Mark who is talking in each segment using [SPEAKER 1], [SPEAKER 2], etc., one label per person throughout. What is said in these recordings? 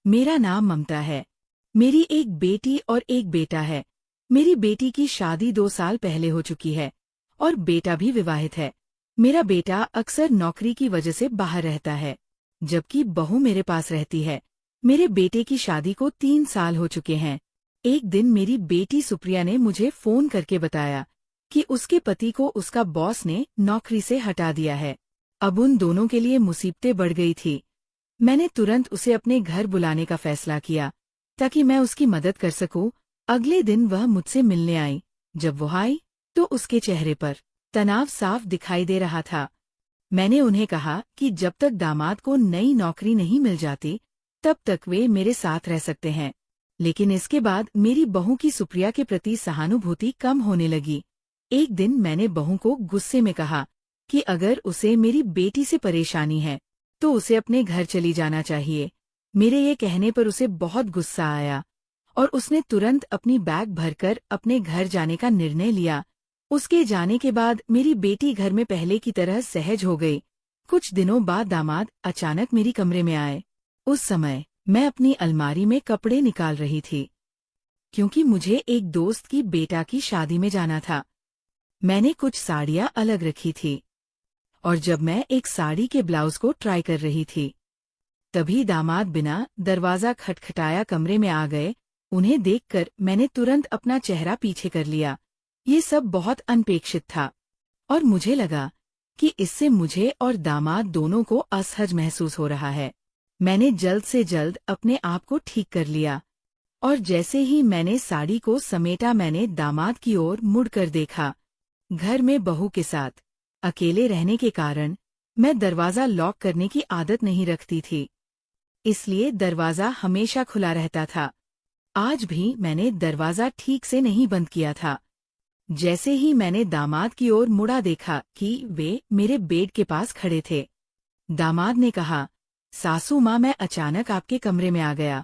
[SPEAKER 1] मेरा नाम ममता है। मेरी एक बेटी और एक बेटा है। मेरी बेटी की शादी 2 साल पहले हो चुकी है और बेटा भी विवाहित है। मेरा बेटा अक्सर नौकरी की वजह से बाहर रहता है, जबकि बहू मेरे पास रहती है। मेरे बेटे की शादी को 3 साल हो चुके हैं। एक दिन मेरी बेटी सुप्रिया ने मुझे फोन करके बताया कि उसके पति को उसका बॉस ने नौकरी से हटा दिया है। अब उन दोनों के लिए मुसीबतें बढ़ गई थी। मैंने तुरंत उसे अपने घर बुलाने का फैसला किया ताकि मैं उसकी मदद कर सकूं। अगले दिन वह मुझसे मिलने आई। जब वो आई तो उसके चेहरे पर तनाव साफ दिखाई दे रहा था। मैंने उन्हें कहा कि जब तक दामाद को नई नौकरी नहीं मिल जाती तब तक वे मेरे साथ रह सकते हैं। लेकिन इसके बाद मेरी बहू की सुप्रिया के प्रति सहानुभूति कम होने लगी। एक दिन मैंने बहू को गुस्से में कहा कि अगर उसे मेरी बेटी से परेशानी है तो उसे अपने घर चली जाना चाहिए। मेरे ये कहने पर उसे बहुत गुस्सा आया और उसने तुरंत अपनी बैग भरकर अपने घर जाने का निर्णय लिया। उसके जाने के बाद मेरी बेटी घर में पहले की तरह सहज हो गई। कुछ दिनों बाद दामाद अचानक मेरी कमरे में आए। उस समय मैं अपनी अलमारी में कपड़े निकाल रही थी, क्योंकि मुझे एक दोस्त की बेटा की शादी में जाना था। मैंने कुछ साड़ियाँ अलग रखी थी और जब मैं एक साड़ी के ब्लाउज को ट्राई कर रही थी, तभी दामाद बिना दरवाज़ा खटखटाया कमरे में आ गए। उन्हें देखकर मैंने तुरंत अपना चेहरा पीछे कर लिया। ये सब बहुत अनपेक्षित था और मुझे लगा कि इससे मुझे और दामाद दोनों को असहज महसूस हो रहा है। मैंने जल्द से जल्द अपने आप को ठीक कर लिया और जैसे ही मैंने साड़ी को समेटा, मैंने दामाद की ओर मुड़कर देखा। घर में बहू के साथ अकेले रहने के कारण मैं दरवाज़ा लॉक करने की आदत नहीं रखती थी, इसलिए दरवाज़ा हमेशा खुला रहता था। आज भी मैंने दरवाज़ा ठीक से नहीं बंद किया था। जैसे ही मैंने दामाद की ओर मुड़ा देखा कि वे मेरे बेड के पास खड़े थे। दामाद ने कहा, सासू माँ, मैं अचानक आपके कमरे में आ गया,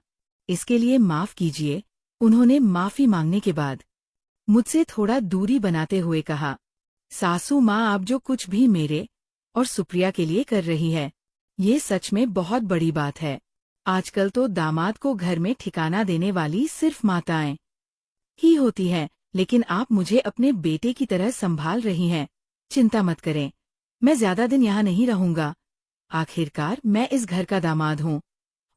[SPEAKER 1] इसके लिए माफ़ कीजिए। उन्होंने माफ़ी मांगने के बाद मुझसे थोड़ा दूरी बनाते हुए कहा, सासू माँ, आप जो कुछ भी मेरे और सुप्रिया के लिए कर रही है, ये सच में बहुत बड़ी बात है। आजकल तो दामाद को घर में ठिकाना देने वाली सिर्फ माताएं ही होती हैं, लेकिन आप मुझे अपने बेटे की तरह संभाल रही हैं। चिंता मत करें, मैं ज्यादा दिन यहाँ नहीं रहूंगा। आखिरकार मैं इस घर का दामाद हूँ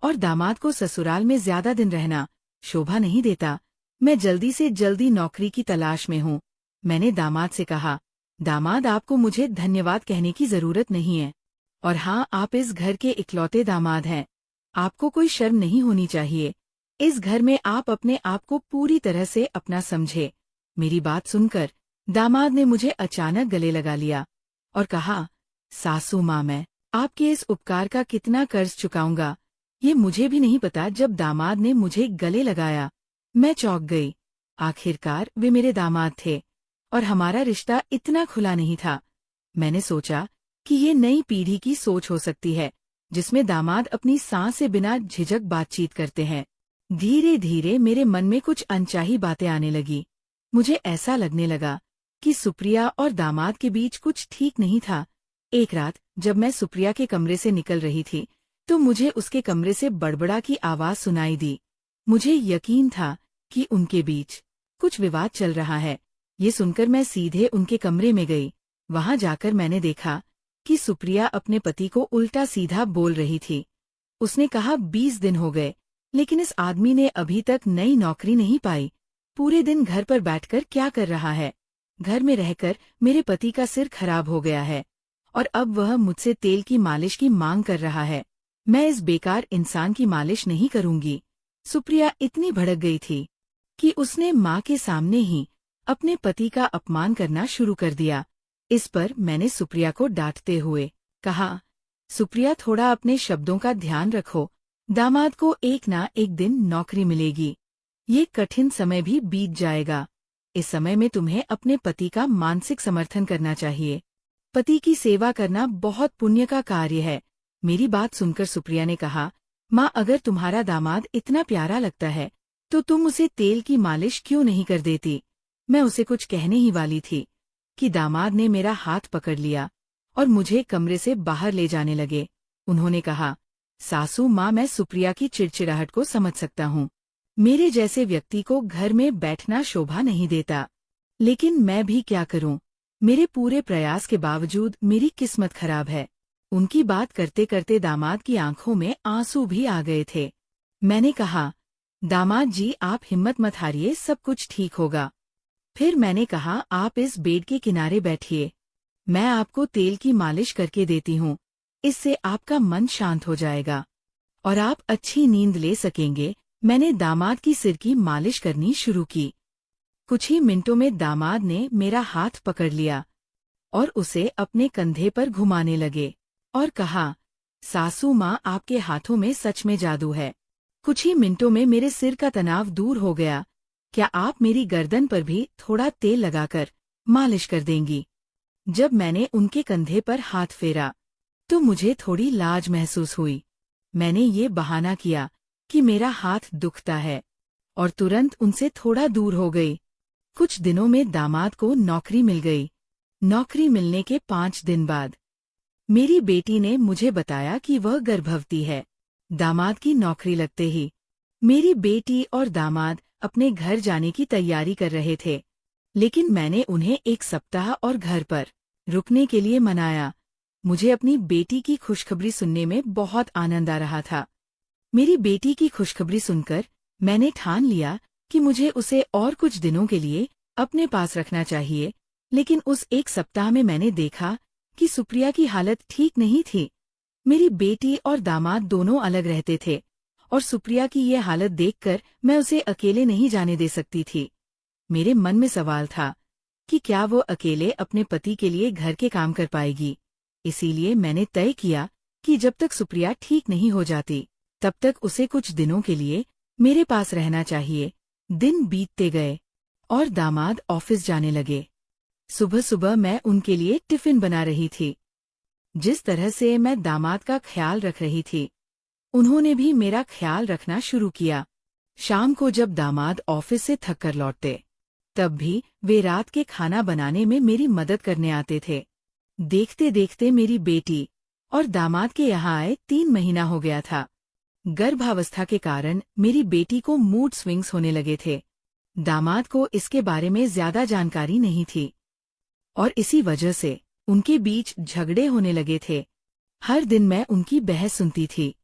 [SPEAKER 1] और दामाद को ससुराल में ज्यादा दिन रहना शोभा नहीं देता। मैं जल्दी से जल्दी नौकरी की तलाश में हूँ। मैंने दामाद से कहा, दामाद, आपको मुझे धन्यवाद कहने की जरूरत नहीं है। और हाँ, आप इस घर के इकलौते दामाद हैं। आपको कोई शर्म नहीं होनी चाहिए। इस घर में आप अपने आप को पूरी तरह से अपना समझे। मेरी बात सुनकर दामाद ने मुझे अचानक गले लगा लिया और कहा, सासू माँ, मैं आपके इस उपकार का कितना कर्ज चुकाऊंगा, ये मुझे भी नहीं पता। जब दामाद ने मुझे गले लगाया, मैं चौंक गई। आखिरकार वे मेरे दामाद थे और हमारा रिश्ता इतना खुला नहीं था। मैंने सोचा कि ये नई पीढ़ी की सोच हो सकती है, जिसमें दामाद अपनी सांस से बिना झिझक बातचीत करते हैं। धीरे धीरे मेरे मन में कुछ अनचाही बातें आने लगी। मुझे ऐसा लगने लगा कि सुप्रिया और दामाद के बीच कुछ ठीक नहीं था। एक रात जब मैं सुप्रिया के कमरे से निकल रही थी तो मुझे उसके कमरे से बड़बड़ा की आवाज सुनाई दी। मुझे यकीन था कि उनके बीच कुछ विवाद चल रहा है। ये सुनकर मैं सीधे उनके कमरे में गई। वहां जाकर मैंने देखा कि सुप्रिया अपने पति को उल्टा सीधा बोल रही थी। उसने कहा, 20 दिन हो गए, लेकिन इस आदमी ने अभी तक नई नौकरी नहीं पाई। पूरे दिन घर पर बैठकर क्या कर रहा है? घर में रहकर मेरे पति का सिर खराब हो गया है और अब वह मुझसे तेल की मालिश की मांग कर रहा है। मैं इस बेकार इंसान की मालिश नहीं करूंगी। सुप्रिया इतनी भड़क गई थी कि उसने माँ के सामने ही अपने पति का अपमान करना शुरू कर दिया। इस पर मैंने सुप्रिया को डांटते हुए कहा, सुप्रिया, थोड़ा अपने शब्दों का ध्यान रखो। दामाद को एक ना एक दिन नौकरी मिलेगी। ये कठिन समय भी बीत जाएगा। इस समय में तुम्हें अपने पति का मानसिक समर्थन करना चाहिए। पति की सेवा करना बहुत पुण्य का कार्य है। मेरी बात सुनकर सुप्रिया ने कहा, माँ, अगर तुम्हारा दामाद इतना प्यारा लगता है तो तुम उसे तेल की मालिश क्यों नहीं कर देती? मैं उसे कुछ कहने ही वाली थी कि दामाद ने मेरा हाथ पकड़ लिया और मुझे कमरे से बाहर ले जाने लगे। उन्होंने कहा, सासू माँ, मैं सुप्रिया की चिड़चिड़ाहट को समझ सकता हूँ। मेरे जैसे व्यक्ति को घर में बैठना शोभा नहीं देता। लेकिन मैं भी क्या करूँ? मेरे पूरे प्रयास के बावजूद मेरी किस्मत खराब है। उनकी बात करते करते दामाद की आंखों में आंसू भी आ गए थे। मैंने कहा, दामाद जी, आप हिम्मत मत हारिए, सब कुछ ठीक होगा। फिर मैंने कहा, आप इस बेड के किनारे बैठिए, मैं आपको तेल की मालिश करके देती हूँ। इससे आपका मन शांत हो जाएगा और आप अच्छी नींद ले सकेंगे। मैंने दामाद की सिर की मालिश करनी शुरू की। कुछ ही मिनटों में दामाद ने मेरा हाथ पकड़ लिया और उसे अपने कंधे पर घुमाने लगे और कहा, सासू माँ, आपके हाथों में सच में जादू है। कुछ ही मिनटों में मेरे सिर का तनाव दूर हो गया। क्या आप मेरी गर्दन पर भी थोड़ा तेल लगाकर मालिश कर देंगी? जब मैंने उनके कंधे पर हाथ फेरा तो मुझे थोड़ी लाज महसूस हुई। मैंने ये बहाना किया कि मेरा हाथ दुखता है और तुरंत उनसे थोड़ा दूर हो गई। कुछ दिनों में दामाद को नौकरी मिल गई। नौकरी मिलने के 5 दिन बाद मेरी बेटी ने मुझे बताया कि वह गर्भवती है। दामाद की नौकरी लगते ही मेरी बेटी और दामाद अपने घर जाने की तैयारी कर रहे थे, लेकिन मैंने उन्हें 1 सप्ताह और घर पर रुकने के लिए मनाया। मुझे अपनी बेटी की खुशखबरी सुनने में बहुत आनंद आ रहा था। मेरी बेटी की खुशखबरी सुनकर मैंने ठान लिया कि मुझे उसे और कुछ दिनों के लिए अपने पास रखना चाहिए, लेकिन उस 1 सप्ताह में मैंने देखा कि सुप्रिया की हालत ठीक नहीं थी। मेरी बेटी और दामाद दोनों अलग रहते थे और सुप्रिया की ये हालत देखकर मैं उसे अकेले नहीं जाने दे सकती थी। मेरे मन में सवाल था कि क्या वो अकेले अपने पति के लिए घर के काम कर पाएगी। इसीलिए मैंने तय किया कि जब तक सुप्रिया ठीक नहीं हो जाती तब तक उसे कुछ दिनों के लिए मेरे पास रहना चाहिए। दिन बीतते गए और दामाद ऑफिस जाने लगे। सुबह सुबह मैं उनके लिए टिफिन बना रही थी। जिस तरह से मैं दामाद का ख्याल रख रही थी, उन्होंने भी मेरा ख्याल रखना शुरू किया। शाम को जब दामाद ऑफिस से थक कर लौटते, तब भी वे रात के खाना बनाने में मेरी मदद करने आते थे। देखते देखते मेरी बेटी और दामाद के यहाँ आए 3 महीना हो गया था। गर्भावस्था के कारण मेरी बेटी को मूड स्विंग्स होने लगे थे। दामाद को इसके बारे में ज्यादा जानकारी नहीं थी और इसी वजह से उनके बीच झगड़े होने लगे थे। हर दिन मैं उनकी बहस सुनती थी,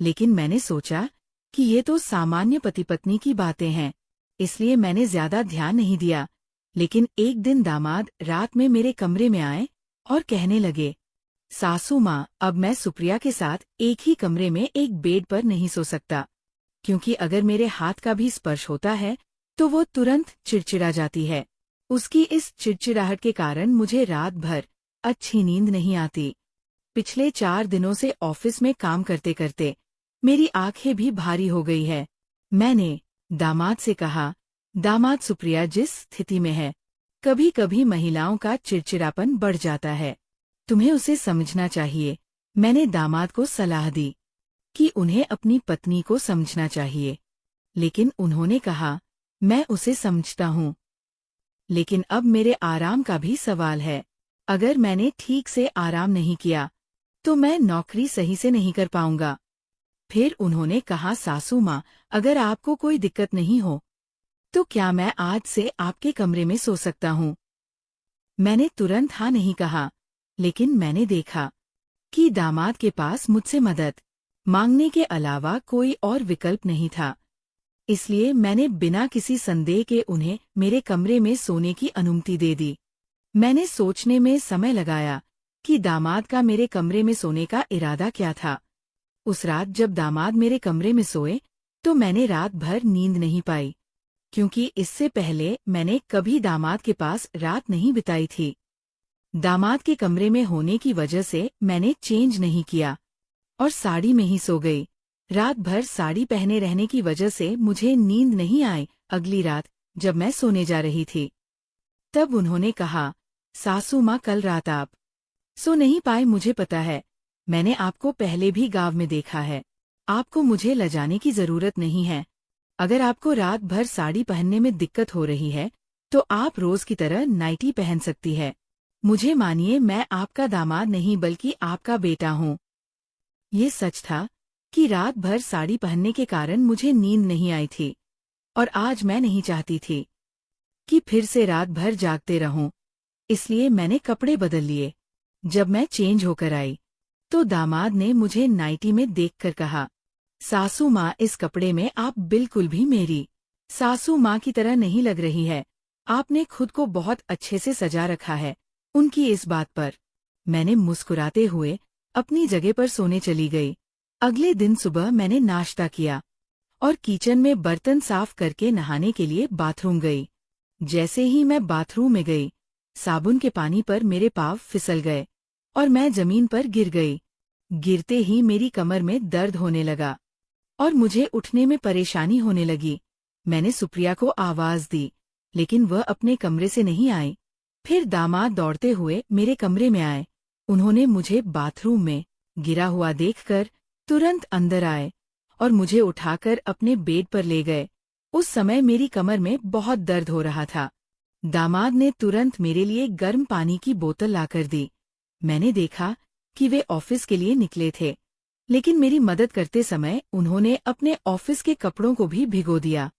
[SPEAKER 1] लेकिन मैंने सोचा कि ये तो सामान्य पति पत्नी की बातें हैं, इसलिए मैंने ज्यादा ध्यान नहीं दिया। लेकिन एक दिन दामाद रात में मेरे कमरे में आए और कहने लगे, सासू माँ, अब मैं सुप्रिया के साथ एक ही कमरे में एक बेड पर नहीं सो सकता, क्योंकि अगर मेरे हाथ का भी स्पर्श होता है तो वो तुरंत चिड़चिड़ा जाती है। उसकी इस चिड़चिड़ाहट के कारण मुझे रात भर अच्छी नींद नहीं आती। पिछले 4 दिनों से ऑफिस में काम करते करते मेरी आंखें भी भारी हो गई है। मैंने दामाद से कहा, दामाद, सुप्रिया जिस स्थिति में है, कभी कभी महिलाओं का चिड़चिड़ापन बढ़ जाता है, तुम्हें उसे समझना चाहिए। मैंने दामाद को सलाह दी कि उन्हें अपनी पत्नी को समझना चाहिए, लेकिन उन्होंने कहा, मैं उसे समझता हूँ, लेकिन अब मेरे आराम का भी सवाल है। अगर मैंने ठीक से आराम नहीं किया तो मैं नौकरी सही से नहीं कर पाऊंगा। फिर उन्होंने कहा, सासू माँ, अगर आपको कोई दिक्कत नहीं हो तो क्या मैं आज से आपके कमरे में सो सकता हूँ? मैंने तुरंत हाँ नहीं कहा, लेकिन मैंने देखा कि दामाद के पास मुझसे मदद मांगने के अलावा कोई और विकल्प नहीं था। इसलिए मैंने बिना किसी संदेह के उन्हें मेरे कमरे में सोने की अनुमति दे दी। मैंने सोचने में समय लगाया कि दामाद का मेरे कमरे में सोने का इरादा क्या था। उस रात जब दामाद मेरे कमरे में सोए तो मैंने रात भर नींद नहीं पाई, क्योंकि इससे पहले मैंने कभी दामाद के पास रात नहीं बिताई थी। दामाद के कमरे में होने की वजह से मैंने चेंज नहीं किया और साड़ी में ही सो गई। रात भर साड़ी पहने रहने की वजह से मुझे नींद नहीं आई। अगली रात जब मैं सोने जा रही थी तब उन्होंने कहा, सासू माँ, कल रात आप सो नहीं पाए, मुझे पता है। मैंने आपको पहले भी गांव में देखा है, आपको मुझे लजाने की जरूरत नहीं है। अगर आपको रात भर साड़ी पहनने में दिक्कत हो रही है तो आप रोज की तरह नाइटी पहन सकती है। मुझे मानिए, मैं आपका दामाद नहीं बल्कि आपका बेटा हूँ। ये सच था कि रात भर साड़ी पहनने के कारण मुझे नींद नहीं आई थी और आज मैं नहीं चाहती थी कि फिर से रात भर जागते रहूं। इसलिए मैंने कपड़े बदल लिए। जब मैं चेंज होकर आई तो दामाद ने मुझे नाइटी में देखकर कहा, सासू माँ, इस कपड़े में आप बिल्कुल भी मेरी सासू माँ की तरह नहीं लग रही है। आपने खुद को बहुत अच्छे से सजा रखा है। उनकी इस बात पर मैंने मुस्कुराते हुए अपनी जगह पर सोने चली गई। अगले दिन सुबह मैंने नाश्ता किया और किचन में बर्तन साफ करके नहाने के लिए बाथरूम गई। जैसे ही मैं बाथरूम में गई, साबुन के पानी पर मेरे पाँव फिसल गए और मैं जमीन पर गिर गई। गिरते ही मेरी कमर में दर्द होने लगा और मुझे उठने में परेशानी होने लगी। मैंने सुप्रिया को आवाज दी, लेकिन वह अपने कमरे से नहीं आई। फिर दामाद दौड़ते हुए मेरे कमरे में आए। उन्होंने मुझे बाथरूम में गिरा हुआ देखकर तुरंत अंदर आए और मुझे उठाकर अपने बेड पर ले गए। उस समय मेरी कमर में बहुत दर्द हो रहा था। दामाद ने तुरंत मेरे लिए गर्म पानी की बोतल लाकर दी। मैंने देखा कि वे ऑफिस के लिए निकले थे, लेकिन मेरी मदद करते समय उन्होंने अपने ऑफिस के कपड़ों को भी भिगो दिया।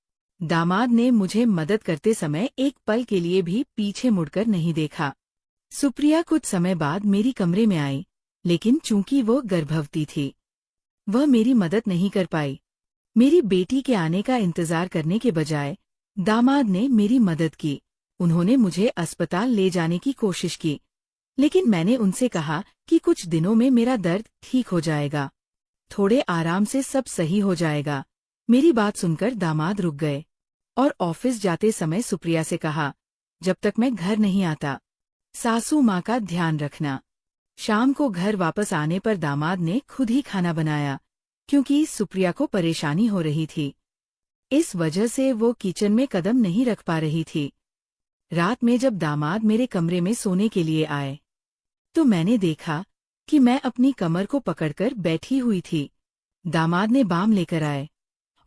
[SPEAKER 1] दामाद ने मुझे मदद करते समय एक पल के लिए भी पीछे मुड़कर नहीं देखा। सुप्रिया कुछ समय बाद मेरी कमरे में आई, लेकिन चूंकि वो गर्भवती थी, वह मेरी मदद नहीं कर पाई। मेरी बेटी के आने का इंतजार करने के बजाय दामाद ने मेरी मदद की। उन्होंने मुझे अस्पताल ले जाने की कोशिश की, लेकिन मैंने उनसे कहा कि कुछ दिनों में मेरा दर्द ठीक हो जाएगा, थोड़े आराम से सब सही हो जाएगा। मेरी बात सुनकर दामाद रुक गए और ऑफिस जाते समय सुप्रिया से कहा, जब तक मैं घर नहीं आता, सासू माँ का ध्यान रखना। शाम को घर वापस आने पर दामाद ने खुद ही खाना बनाया, क्योंकि सुप्रिया को परेशानी हो रही थी। इस वजह से वो किचन में कदम नहीं रख पा रही थी। रात में जब दामाद मेरे कमरे में सोने के लिए आए, तो मैंने देखा कि मैं अपनी कमर को पकड़कर बैठी हुई थी। दामाद ने बाम लेकर आए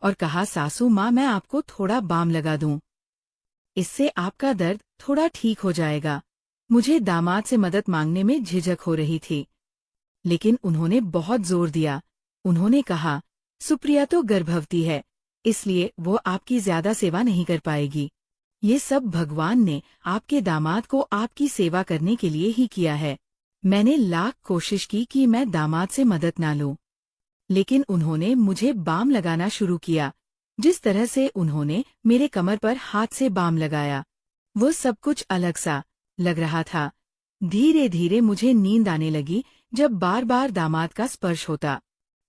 [SPEAKER 1] और कहा, सासू माँ, मैं आपको थोड़ा बाम लगा दूं, इससे आपका दर्द थोड़ा ठीक हो जाएगा। मुझे दामाद से मदद मांगने में झिझक हो रही थी, लेकिन उन्होंने बहुत जोर दिया। उन्होंने कहा, सुप्रिया तो गर्भवती है, इसलिए वो आपकी ज्यादा सेवा नहीं कर पाएगी। ये सब भगवान ने आपके दामाद को आपकी सेवा करने के लिए ही किया है। मैंने लाख कोशिश की कि मैं दामाद से मदद ना लूं, लेकिन उन्होंने मुझे बाम लगाना शुरू किया। जिस तरह से उन्होंने मेरे कमर पर हाथ से बाम लगाया, वो सब कुछ अलग सा लग रहा था। धीरे धीरे मुझे नींद आने लगी। जब बार बार दामाद का स्पर्श होता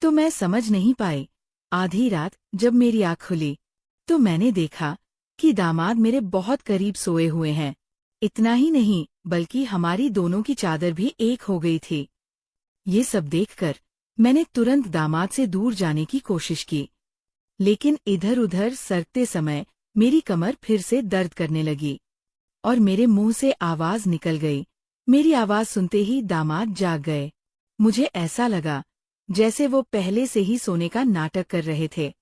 [SPEAKER 1] तो मैं समझ नहीं पाई। आधी रात जब मेरी आँख खुली तो मैंने देखा कि दामाद मेरे बहुत करीब सोए हुए हैं। इतना ही नहीं, बल्कि हमारी दोनों की चादर भी एक हो गई थी। ये सब देखकर मैंने तुरंत दामाद से दूर जाने की कोशिश की, लेकिन इधर उधर सरकते समय मेरी कमर फिर से दर्द करने लगी और मेरे मुंह से आवाज निकल गई। मेरी आवाज सुनते ही दामाद जाग गए। मुझे ऐसा लगा जैसे वो पहले से ही सोने का नाटक कर रहे थे।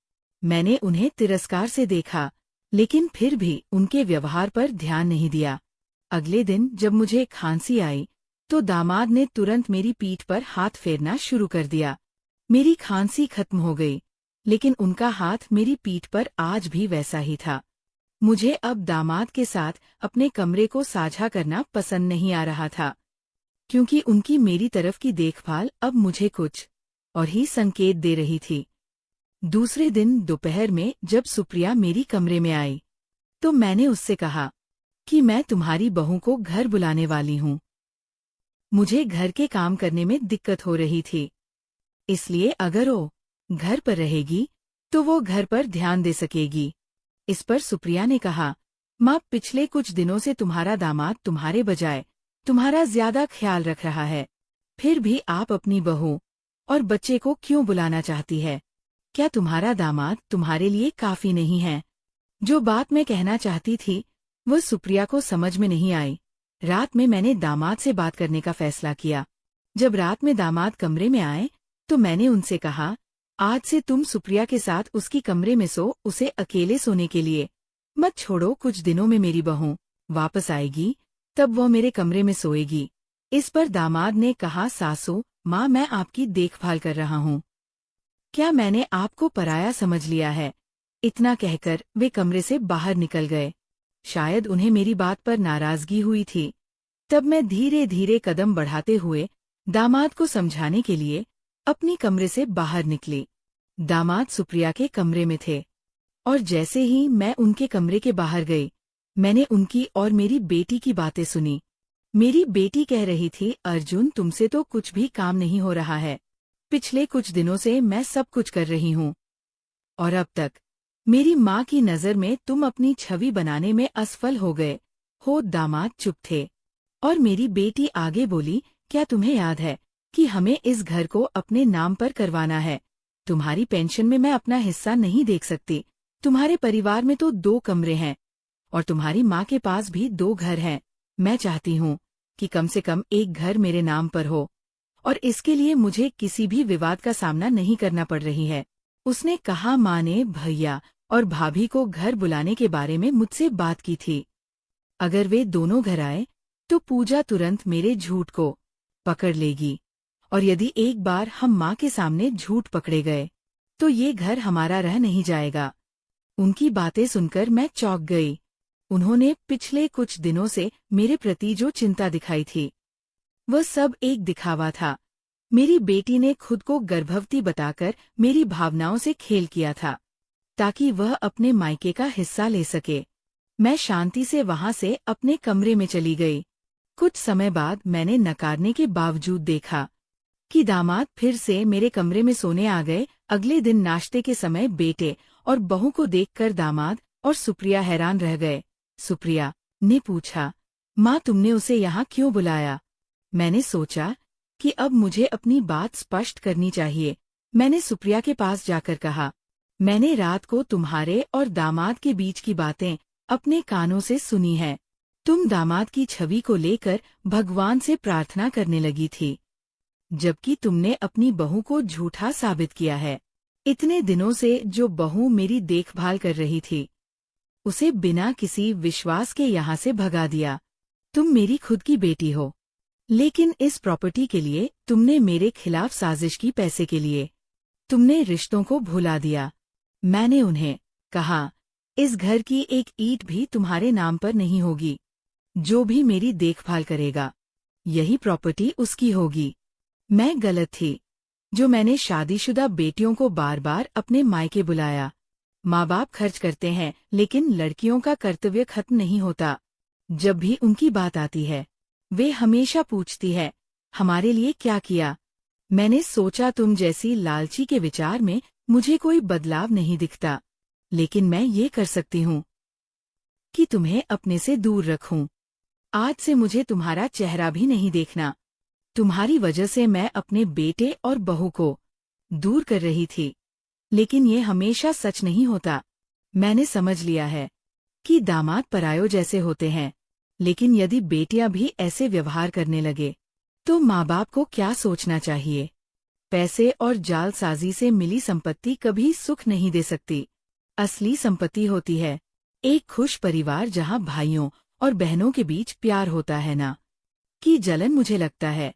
[SPEAKER 1] मैंने उन्हें तिरस्कार से देखा, लेकिन फिर भी उनके व्यवहार पर ध्यान नहीं दिया। अगले दिन जब मुझे खांसी आई तो दामाद ने तुरंत मेरी पीठ पर हाथ फेरना शुरू कर दिया। मेरी खांसी खत्म हो गई, लेकिन उनका हाथ मेरी पीठ पर आज भी वैसा ही था। मुझे अब दामाद के साथ अपने कमरे को साझा करना पसंद नहीं आ रहा था, क्योंकि उनकी मेरी तरफ की देखभाल अब मुझे कुछ और ही संकेत दे रही थी। दूसरे दिन दोपहर में जब सुप्रिया मेरी कमरे में आई तो मैंने उससे कहा कि मैं तुम्हारी बहू को घर बुलाने वाली हूँ। मुझे घर के काम करने में दिक्कत हो रही थी, इसलिए अगर वो घर पर रहेगी तो वो घर पर ध्यान दे सकेगी। इस पर सुप्रिया ने कहा, माँ, पिछले कुछ दिनों से तुम्हारा दामाद तुम्हारे बजाय तुम्हारा ज्यादा ख्याल रख रहा है, फिर भी आप अपनी बहू और बच्चे को क्यों बुलाना चाहती है? क्या तुम्हारा दामाद तुम्हारे लिए काफी नहीं है? जो बात मैं कहना चाहती थी वो सुप्रिया को समझ में नहीं आई। रात में मैंने दामाद से बात करने का फैसला किया। जब रात में दामाद कमरे में आए तो मैंने उनसे कहा, आज से तुम सुप्रिया के साथ उसकी कमरे में सो, उसे अकेले सोने के लिए मत छोड़ो। कुछ दिनों में मेरी बहू वापस आएगी, तब वो मेरे कमरे में सोएगी। इस पर दामाद ने कहा, सासू माँ, मैं आपकी देखभाल कर रहा हूँ। क्या मैंने आपको पराया समझ लिया है? इतना कहकर वे कमरे से बाहर निकल गए। शायद उन्हें मेरी बात पर नाराजगी हुई थी। तब मैं धीरे धीरे कदम बढ़ाते हुए दामाद को समझाने के लिए अपनी कमरे से बाहर निकली। दामाद सुप्रिया के कमरे में थे और जैसे ही मैं उनके कमरे के बाहर गई, मैंने उनकी और मेरी बेटी की बातें सुनी। मेरी बेटी कह रही थी, अर्जुन, तुमसे तो कुछ भी काम नहीं हो रहा है। पिछले कुछ दिनों से मैं सब कुछ कर रही हूँ और अब तक मेरी माँ की नज़र में तुम अपनी छवि बनाने में असफल हो गए हो। दामाद चुप थे और मेरी बेटी आगे बोली, क्या तुम्हें याद है कि हमें इस घर को अपने नाम पर करवाना है? तुम्हारी पेंशन में मैं अपना हिस्सा नहीं देख सकती। तुम्हारे परिवार में तो 2 कमरे हैं और तुम्हारी माँ के पास भी 2 घर हैं। मैं चाहती हूँ कि कम से कम एक घर मेरे नाम पर हो और इसके लिए मुझे किसी भी विवाद का सामना नहीं करना पड़ रही है। उसने कहा, माँ ने भैया और भाभी को घर बुलाने के बारे में मुझसे बात की थी। अगर वे दोनों घर आए तो पूजा तुरंत मेरे झूठ को पकड़ लेगी और यदि एक बार हम माँ के सामने झूठ पकड़े गए तो ये घर हमारा रह नहीं जाएगा। उनकी बातें सुनकर मैं चौंक गई। उन्होंने पिछले कुछ दिनों से मेरे प्रति जो चिंता दिखाई थी वह सब एक दिखावा था। मेरी बेटी ने खुद को गर्भवती बताकर मेरी भावनाओं से खेल किया था ताकि वह अपने मायके का हिस्सा ले सके। मैं शांति से वहां से अपने कमरे में चली गई। कुछ समय बाद मैंने नकारने के बावजूद देखा कि दामाद फिर से मेरे कमरे में सोने आ गए। अगले दिन नाश्ते के समय बेटे और बहू को देखकर दामाद और सुप्रिया हैरान रह गए। सुप्रिया ने पूछा, माँ, तुमने उसे यहाँ क्यों बुलाया? मैंने सोचा कि अब मुझे अपनी बात स्पष्ट करनी चाहिए। मैंने सुप्रिया के पास जाकर कहा, मैंने रात को तुम्हारे और दामाद के बीच की बातें अपने कानों से सुनी है। तुम दामाद की छवि को लेकर भगवान से प्रार्थना करने लगी थी, जबकि तुमने अपनी बहू को झूठा साबित किया है। इतने दिनों से जो बहू मेरी देखभाल कर रही थी, उसे बिना किसी विश्वास के यहाँ से भगा दिया। तुम मेरी खुद की बेटी हो, लेकिन इस प्रॉपर्टी के लिए तुमने मेरे खिलाफ साजिश की। पैसे के लिए तुमने रिश्तों को भुला दिया। मैंने उन्हें कहा, इस घर की एक ईंट भी तुम्हारे नाम पर नहीं होगी। जो भी मेरी देखभाल करेगा, यही प्रॉपर्टी उसकी होगी। मैं गलत थी जो मैंने शादीशुदा बेटियों को बार बार अपने मायके बुलाया। माँ बाप खर्च करते हैं, लेकिन लड़कियों का कर्तव्य खत्म नहीं होता। जब भी उनकी बात आती है, वे हमेशा पूछती है, हमारे लिए क्या किया? मैंने सोचा तुम जैसी लालची के विचार में मुझे कोई बदलाव नहीं दिखता, लेकिन मैं ये कर सकती हूँ कि तुम्हें अपने से दूर रखूं। आज से मुझे तुम्हारा चेहरा भी नहीं देखना। तुम्हारी वजह से मैं अपने बेटे और बहू को दूर कर रही थी, लेकिन ये हमेशा सच नहीं होता। मैंने समझ लिया है कि दामाद परायों जैसे होते हैं, लेकिन यदि बेटियां भी ऐसे व्यवहार करने लगे तो माँ बाप को क्या सोचना चाहिए? पैसे और जालसाजी से मिली संपत्ति कभी सुख नहीं दे सकती। असली संपत्ति होती है एक खुश परिवार जहाँ भाइयों और बहनों के बीच प्यार होता है, ना कि जलन। मुझे लगता है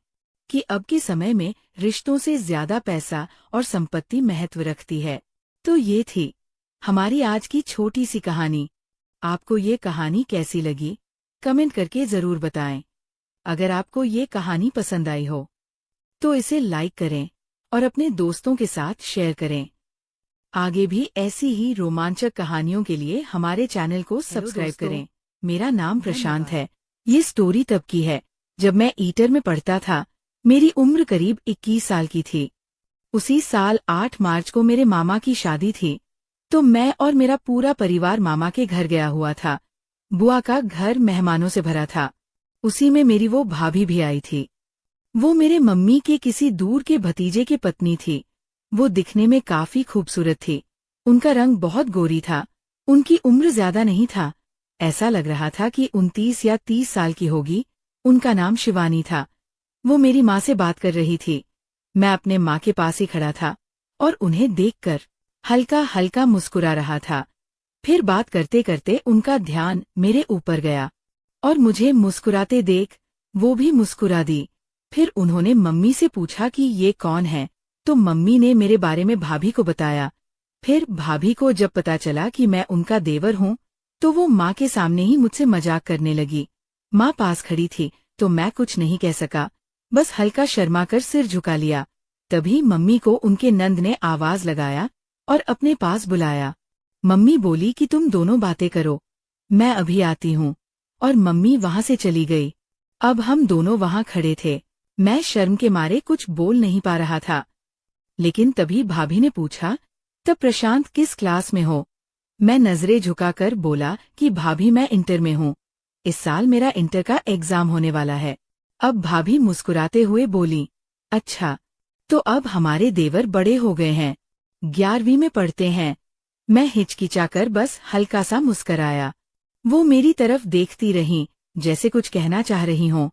[SPEAKER 1] कि अब के समय में रिश्तों से ज्यादा पैसा और संपत्ति महत्व रखती है। तो ये थी हमारी आज की छोटी सी कहानी। आपको ये कहानी कैसी लगी? कमेंट करके जरूर बताएं। अगर आपको ये कहानी पसंद आई हो तो इसे लाइक करें और अपने दोस्तों के साथ शेयर करें। आगे भी ऐसी ही रोमांचक कहानियों के लिए हमारे चैनल को सब्सक्राइब करें। मेरा नाम प्रशांत है। ये स्टोरी तब की है जब मैं ईटर में पढ़ता था। मेरी उम्र करीब 21 साल की थी। उसी साल 8 मार्च को मेरे मामा की शादी थी, तो मैं और मेरा पूरा परिवार मामा के घर गया हुआ था। बुआ का घर मेहमानों से भरा था। उसी में मेरी वो भाभी भी आई थी। वो मेरे मम्मी के किसी दूर के भतीजे की पत्नी थी। वो दिखने में काफी खूबसूरत थी। उनका रंग बहुत गोरी था। उनकी उम्र ज्यादा नहीं था, ऐसा लग रहा था कि 29 या 30 साल की होगी। उनका नाम शिवानी था। वो मेरी माँ से बात कर रही थी। मैं अपने माँ के पास ही खड़ा था और उन्हें देखकर हल्का हल्का मुस्कुरा रहा था। फिर बात करते करते उनका ध्यान मेरे ऊपर गया और मुझे मुस्कुराते देख वो भी मुस्कुरा दी। फिर उन्होंने मम्मी से पूछा कि ये कौन है। तो मम्मी ने मेरे बारे में भाभी को बताया। फिर भाभी को जब पता चला कि मैं उनका देवर हूँ, तो वो माँ के सामने ही मुझसे मजाक करने लगी। माँ पास खड़ी थी तो मैं कुछ नहीं कह सका, बस हल्का शर्माकर सिर झुका लिया। तभी मम्मी को उनके नंद ने आवाज लगाया और अपने पास बुलाया। मम्मी बोली कि तुम दोनों बातें करो, मैं अभी आती हूँ। और मम्मी वहां से चली गई। अब हम दोनों वहां खड़े थे। मैं शर्म के मारे कुछ बोल नहीं पा रहा था। लेकिन तभी भाभी ने पूछा, तब प्रशांत किस क्लास में हो? मैं नजरें झुकाकर बोला कि भाभी मैं इंटर में हूँ। इस साल मेरा इंटर का एग्जाम होने वाला है। अब भाभी मुस्कुराते हुए बोली, अच्छा, तो अब हमारे देवर बड़े हो गए हैं, 11वीं में पढ़ते हैं। मैं हिचकिचाकर बस हल्का सा मुस्कराया। वो मेरी तरफ देखती रहीं, जैसे कुछ कहना चाह रही हों,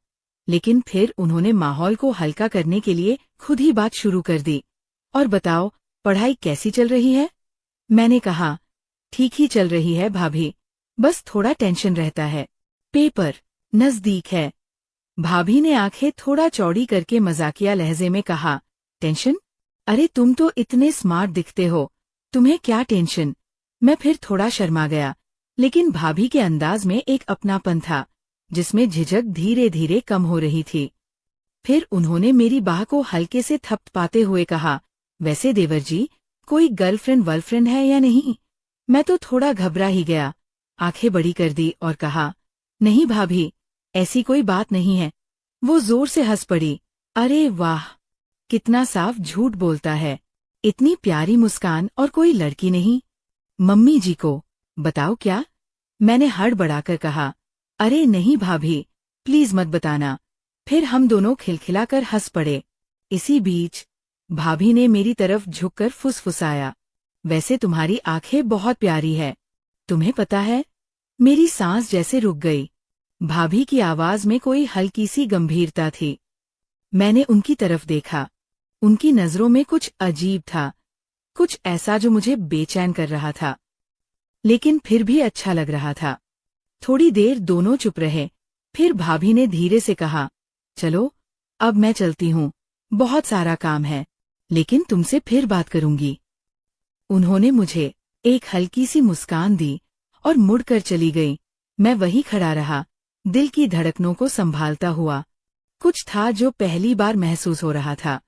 [SPEAKER 1] लेकिन फिर उन्होंने माहौल को हल्का करने के लिए खुद ही बात शुरू कर दी। और बताओ, पढ़ाई कैसी चल रही है? मैंने कहा, ठीक ही चल रही है भाभी, बस थोड़ा टेंशन रहता है, पेपर नजदीक है। भाभी ने आंखें थोड़ा चौड़ी करके मजाकिया लहजे में कहा, टेंशन? अरे तुम तो इतने स्मार्ट दिखते हो, तुम्हें क्या टेंशन? मैं फिर थोड़ा शर्मा गया, लेकिन भाभी के अंदाज में एक अपनापन था, जिसमें झिझक धीरे धीरे कम हो रही थी। फिर उन्होंने मेरी बाह को हल्के से थपथपाते हुए कहा, वैसे देवर जी, कोई गर्लफ्रेंड वर्लफ्रेंड है या नहीं? मैं तो थोड़ा घबरा ही गया, आंखें बड़ी कर दी और कहा, नहीं भाभी, ऐसी कोई बात नहीं है। वो जोर से हंस पड़ी। अरे वाह, कितना साफ झूठ बोलता है, इतनी प्यारी मुस्कान और कोई लड़की नहीं? मम्मी जी को बताओ क्या? मैंने हड़बड़ाकर कहा, अरे नहीं भाभी, प्लीज मत बताना। फिर हम दोनों खिलखिलाकर हंस पड़े। इसी बीच भाभी ने मेरी तरफ झुककर फुसफुसाया, वैसे तुम्हारी आंखें बहुत प्यारी है, तुम्हें पता है? मेरी सांस जैसे रुक गई। भाभी की आवाज में कोई हल्की सी गंभीरता थी। मैंने उनकी तरफ देखा। उनकी नजरों में कुछ अजीब था, कुछ ऐसा जो मुझे बेचैन कर रहा था, लेकिन फिर भी अच्छा लग रहा था। थोड़ी देर दोनों चुप रहे। फिर भाभी ने धीरे से कहा, चलो, अब मैं चलती हूँ, बहुत सारा काम है, लेकिन तुमसे फिर बात करूंगी। उन्होंने मुझे एक हल्की सी मुस्कान दी और मुड़कर चली गई। मैं वहीं खड़ा रहा, दिल की धड़कनों को संभालता हुआ। कुछ था जो पहली बार महसूस हो रहा था।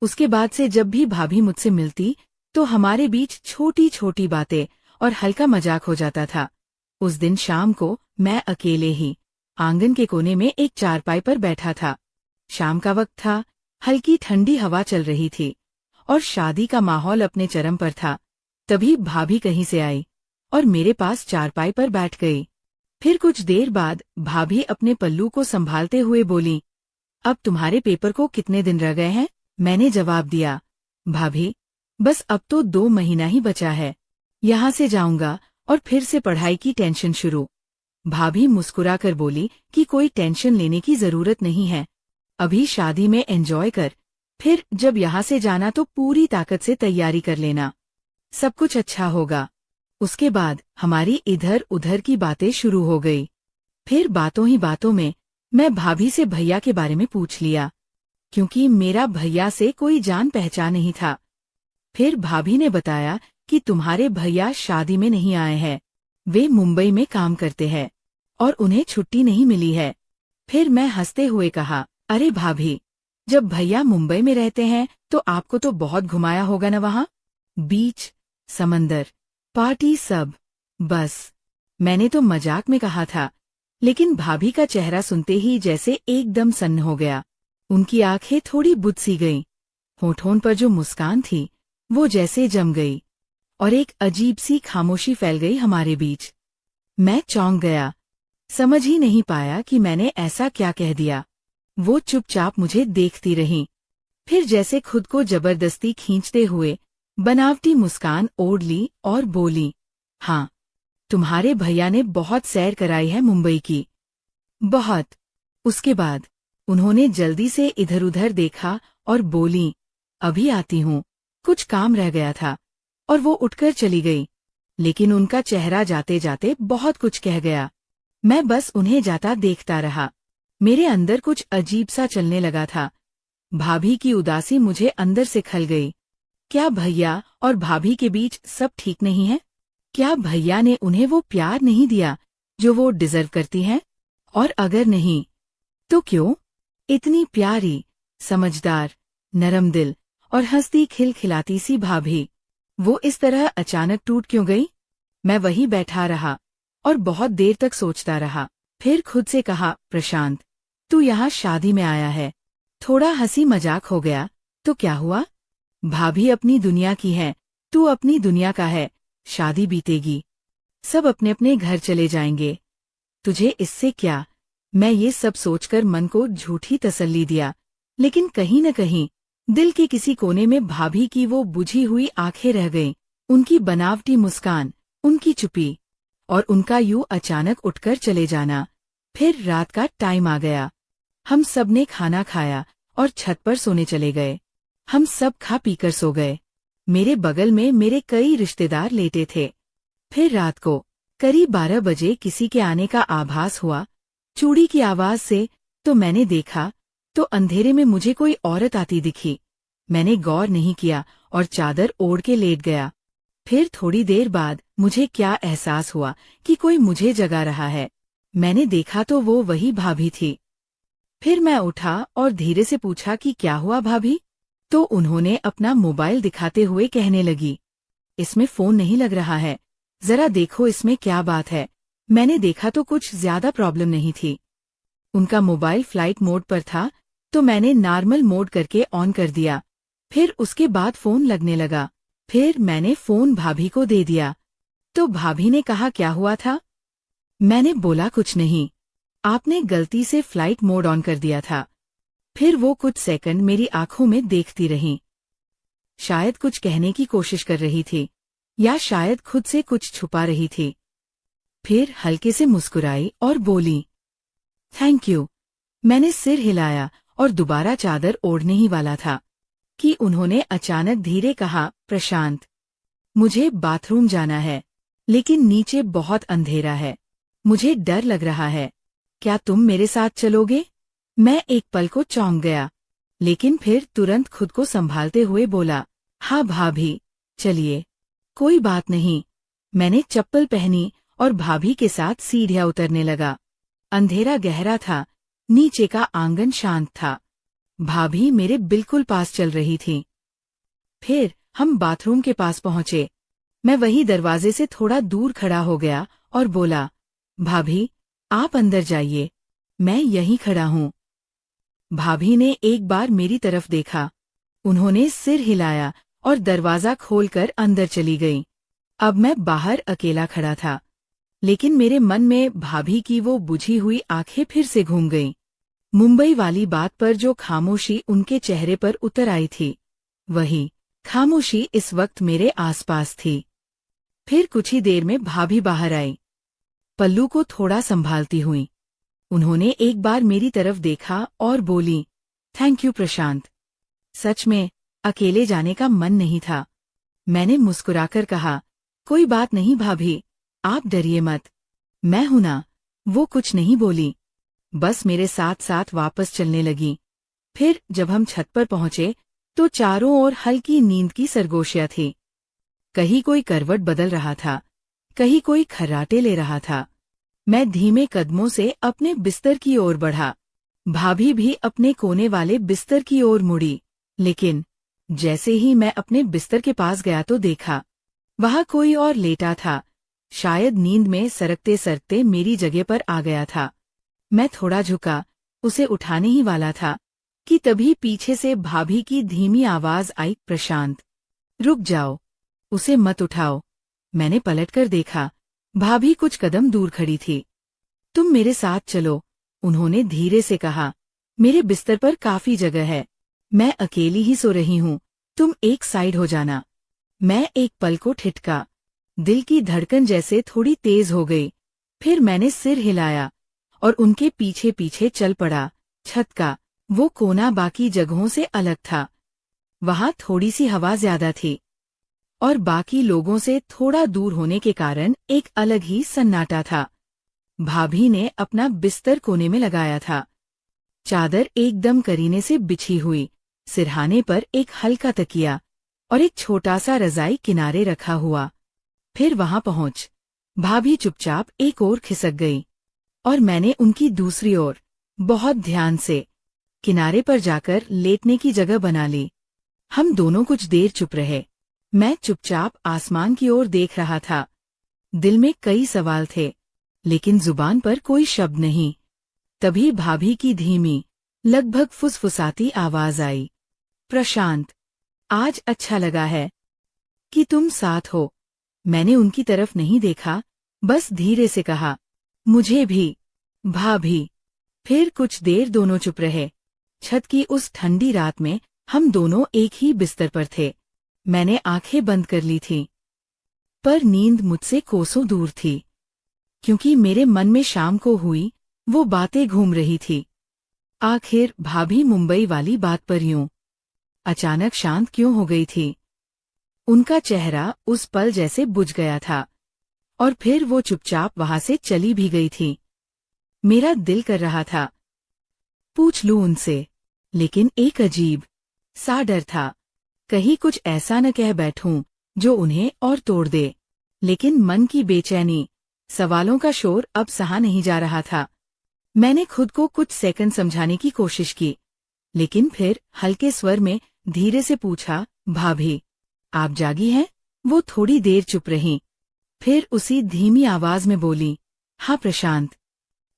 [SPEAKER 1] उसके बाद से जब भी भाभी मुझसे मिलती, तो हमारे बीच छोटी छोटी बातें और हल्का मजाक हो जाता था। उस दिन शाम को मैं अकेले ही आंगन के कोने में एक चारपाई पर बैठा था। शाम का वक्त था, हल्की ठंडी हवा चल रही थी और शादी का माहौल अपने चरम पर था। तभी भाभी कहीं से आई और मेरे पास चारपाई पर बैठ गई। फिर कुछ देर बाद भाभी अपने पल्लू को संभालते हुए बोली, अब तुम्हारे पेपर को कितने दिन रह गए हैं? मैंने जवाब दिया, भाभी, बस अब तो 2 महीना ही बचा है, यहाँ से जाऊंगा और फिर से पढ़ाई की टेंशन शुरू। भाभी मुस्कुराकर बोली कि कोई टेंशन लेने की जरूरत नहीं है, अभी शादी में एंजॉय कर, फिर जब यहाँ से जाना तो पूरी ताकत से तैयारी कर लेना, सब कुछ अच्छा होगा। उसके बाद हमारी इधर उधर की बातें शुरू हो गई। फिर बातों ही बातों में मैं भाभी से भैया के बारे में पूछ लिया, क्योंकि मेरा भैया से कोई जान पहचान नहीं था। फिर भाभी ने बताया कि तुम्हारे भैया शादी में नहीं आए हैं, वे मुंबई में काम करते हैं और उन्हें छुट्टी नहीं मिली है। फिर मैं हंसते हुए कहा, अरे भाभी, जब भैया मुंबई में रहते हैं तो आपको तो बहुत घुमाया होगा न वहाँ, बीच, समंदर, पार्टी, सब। बस मैंने तो मजाक में कहा था, लेकिन भाभी का चेहरा सुनते ही जैसे एकदम सन्न हो गया। उनकी आंखें थोड़ी बुझ सी गईं, होठों पर जो मुस्कान थी वो जैसे जम गई और एक अजीब सी खामोशी फैल गई हमारे बीच। मैं चौंक गया, समझ ही नहीं पाया कि मैंने ऐसा क्या कह दिया। वो चुपचाप मुझे देखती रहीं, फिर जैसे खुद को जबरदस्ती खींचते हुए बनावटी मुस्कान ओढ़ ली और बोली, हाँ, तुम्हारे भैया ने बहुत सैर कराई है मुंबई की, बहुत। उसके बाद उन्होंने जल्दी से इधर उधर देखा और बोली, अभी आती हूँ, कुछ काम रह गया था, और वो उठकर चली गई। लेकिन उनका चेहरा जाते जाते बहुत कुछ कह गया। मैं बस उन्हें जाता देखता रहा। मेरे अंदर कुछ अजीब सा चलने लगा था। भाभी की उदासी मुझे अंदर से खल गई। क्या भैया और भाभी के बीच सब ठीक नहीं है? क्या भैया ने उन्हें वो प्यार नहीं दिया जो वो डिजर्व करती हैं? और अगर नहीं, तो क्यों? इतनी प्यारी, समझदार, नरम दिल और हंसती खिलखिलाती सी भाभी, वो इस तरह अचानक टूट क्यों गई? मैं वहीं बैठा रहा और बहुत देर तक सोचता रहा। फिर खुद से कहा, प्रशांत, तू यहाँ शादी में आया है। थोड़ा हंसी मजाक हो गया तो क्या हुआ? भाभी अपनी दुनिया की है, तू अपनी दुनिया का है। शादी बीतेगी, सब अपने अपने घर चले जाएंगे, तुझे इससे क्या? मैं ये सब सोचकर मन को झूठी तसल्ली दिया, लेकिन कहीं न कहीं दिल के किसी कोने में भाभी की वो बुझी हुई आंखें रह गईं, उनकी बनावटी मुस्कान, उनकी चुप्पी और उनका यूं अचानक उठकर चले जाना। फिर रात का टाइम आ गया। हम सब ने खाना खाया और छत पर सोने चले गए। हम सब खा पीकर सो गए। मेरे बगल में मेरे कई रिश्तेदार लेटे थे। फिर रात को करीब 12 बजे किसी के आने का आभास हुआ। चूड़ी की आवाज से तो मैंने देखा तो अंधेरे में मुझे कोई औरत आती दिखी। मैंने गौर नहीं किया और चादर ओढ़ के लेट गया। फिर थोड़ी देर बाद मुझे क्या एहसास हुआ कि कोई मुझे जगा रहा है। मैंने देखा तो वो वही भाभी थी। फिर मैं उठा और धीरे से पूछा कि क्या हुआ भाभी? तो उन्होंने अपना मोबाइल दिखाते हुए कहने लगी, इसमें फोन नहीं लग रहा है, जरा देखो इसमें क्या बात है। मैंने देखा तो कुछ ज्यादा प्रॉब्लम नहीं थी। उनका मोबाइल फ्लाइट मोड पर था तो मैंने नॉर्मल मोड करके ऑन कर दिया। फिर उसके बाद फोन लगने लगा। फिर मैंने फोन भाभी को दे दिया तो भाभी ने कहा, क्या हुआ था? मैंने बोला, कुछ नहीं, आपने गलती से फ्लाइट मोड ऑन कर दिया था। फिर वो कुछ सेकंड मेरी आंखों में देखती रहीं। शायद कुछ कहने की कोशिश कर रही थी या शायद खुद से कुछ छुपा रही थी। फिर हल्के से मुस्कुराई और बोली, थैंक यू। मैंने सिर हिलाया और दोबारा चादर ओढ़ने ही वाला था कि उन्होंने अचानक धीरे कहा, प्रशांत, मुझे बाथरूम जाना है, लेकिन नीचे बहुत अंधेरा है, मुझे डर लग रहा है, क्या तुम मेरे साथ चलोगे? मैं एक पल को चौंक गया, लेकिन फिर तुरंत खुद को संभालते हुए बोला, हाँ भाभी, चलिए, कोई बात नहीं। मैंने चप्पल पहनी और भाभी के साथ सीढ़ियां उतरने लगा। अंधेरा गहरा था, नीचे का आंगन शांत था। भाभी मेरे बिल्कुल पास चल रही थी। फिर हम बाथरूम के पास पहुंचे। मैं वही दरवाजे से थोड़ा दूर खड़ा हो गया और बोला, भाभी, आप अंदर जाइए, मैं यहीं खड़ा हूँ। भाभी ने एक बार मेरी तरफ देखा, उन्होंने सिर हिलाया और दरवाजा खोलकर अंदर चली गईं। अब मैं बाहर अकेला खड़ा था, लेकिन मेरे मन में भाभी की वो बुझी हुई आंखें फिर से घूम गईं। मुंबई वाली बात पर जो खामोशी उनके चेहरे पर उतर आई थी, वही खामोशी इस वक्त मेरे आसपास थी। फिर कुछ ही देर में भाभी बाहर आई, पल्लू को थोड़ा संभालती हुई। उन्होंने एक बार मेरी तरफ देखा और बोली, थैंक यू प्रशांत। सच में अकेले जाने का मन नहीं था। मैंने मुस्कुराकर कहा, कोई बात नहीं भाभी, आप डरिए मत, मैं हूं ना। वो कुछ नहीं बोली, बस मेरे साथ साथ वापस चलने लगी। फिर जब हम छत पर पहुंचे तो चारों ओर हल्की नींद की सरगोशियां थी। कहीं कोई करवट बदल रहा था, कहीं कोई खर्राटे ले रहा था। मैं धीमे कदमों से अपने बिस्तर की ओर बढ़ा। भाभी भी अपने कोने वाले बिस्तर की ओर मुड़ी, लेकिन जैसे ही मैं अपने बिस्तर के पास गया तो देखा, वहां कोई और लेटा था। शायद नींद में सरकते सरकते मेरी जगह पर आ गया था। मैं थोड़ा झुका, उसे उठाने ही वाला था कि तभी पीछे से भाभी की धीमी आवाज आई, प्रशांत, रुक जाओ, उसे मत उठाओ। मैंने पलटकर देखा, भाभी कुछ कदम दूर खड़ी थी। तुम मेरे साथ चलो, उन्होंने धीरे से कहा, मेरे बिस्तर पर काफी जगह है, मैं अकेली ही सो रही हूँ, तुम एक साइड हो जाना। मैं एक पल को ठिठका, दिल की धड़कन जैसे थोड़ी तेज हो गई। फिर मैंने सिर हिलाया और उनके पीछे पीछे चल पड़ा। छत का वो कोना बाकी जगहों से अलग था। वहां थोड़ी सी हवा ज्यादा थी और बाकी लोगों से थोड़ा दूर होने के कारण एक अलग ही सन्नाटा था। भाभी ने अपना बिस्तर कोने में लगाया था। चादर एकदम करीने से बिछी हुई, सिरहाने पर एक हल्का तकिया और एक छोटा सा रजाई किनारे रखा हुआ। फिर वहां पहुंच भाभी चुपचाप एक ओर खिसक गई और मैंने उनकी दूसरी ओर बहुत ध्यान से किनारे पर जाकर लेटने की जगह बना ली। हम दोनों कुछ देर चुप रहे। मैं चुपचाप आसमान की ओर देख रहा था। दिल में कई सवाल थे, लेकिन जुबान पर कोई शब्द नहीं। तभी भाभी की धीमी, लगभग फुसफुसाती आवाज आई, प्रशांत, आज अच्छा लगा है कि तुम साथ हो। मैंने उनकी तरफ नहीं देखा, बस धीरे से कहा, मुझे भी, भाभी। फिर कुछ देर दोनों चुप रहे। छत की उस ठंडी रात में हम दोनों एक ही बिस्तर पर थे। मैंने आंखें बंद कर ली थीं, पर नींद मुझसे कोसों दूर थी, क्योंकि मेरे मन में शाम को हुई वो बातें घूम रही थी। आखिर भाभी मुंबई वाली बात पर यूं अचानक शांत क्यों हो गई थी? उनका चेहरा उस पल जैसे बुझ गया था, और फिर वो चुपचाप वहां से चली भी गई थी। मेरा दिल कर रहा था पूछ लूं उनसे, लेकिन एक अजीब सा डर था, कहीं कुछ ऐसा न कह बैठूं जो उन्हें और तोड़ दे। लेकिन मन की बेचैनी, सवालों का शोर अब सहा नहीं जा रहा था। मैंने खुद को कुछ सेकंड समझाने की कोशिश की, लेकिन फिर हल्के स्वर में धीरे से पूछा, भाभी, आप जागी हैं? वो थोड़ी देर चुप रहीं, फिर उसी धीमी आवाज में बोली, हाँ प्रशांत,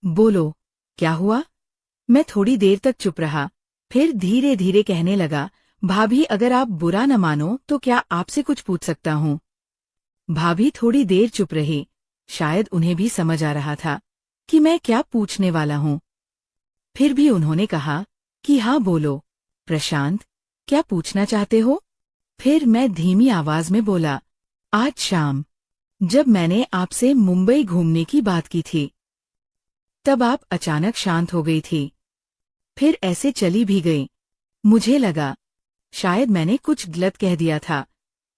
[SPEAKER 1] बोलो, क्या हुआ? मैं थोड़ी देर तक चुप रहा, फिर धीरे धीरे कहने लगा, भाभी अगर आप बुरा न मानो तो क्या आपसे कुछ पूछ सकता हूँ? भाभी थोड़ी देर चुप रही। शायद उन्हें भी समझ आ रहा था कि मैं क्या पूछने वाला हूँ। फिर भी उन्होंने कहा कि हाँ बोलो, प्रशांत, क्या पूछना चाहते हो? फिर मैं धीमी आवाज में बोला, आज शाम जब मैंने आपसे मुंबई घूमने की बात की थी, तब आप अचानक शांत हो गई थी, फिर ऐसे चली भी गई। मुझे लगा शायद मैंने कुछ गलत कह दिया था।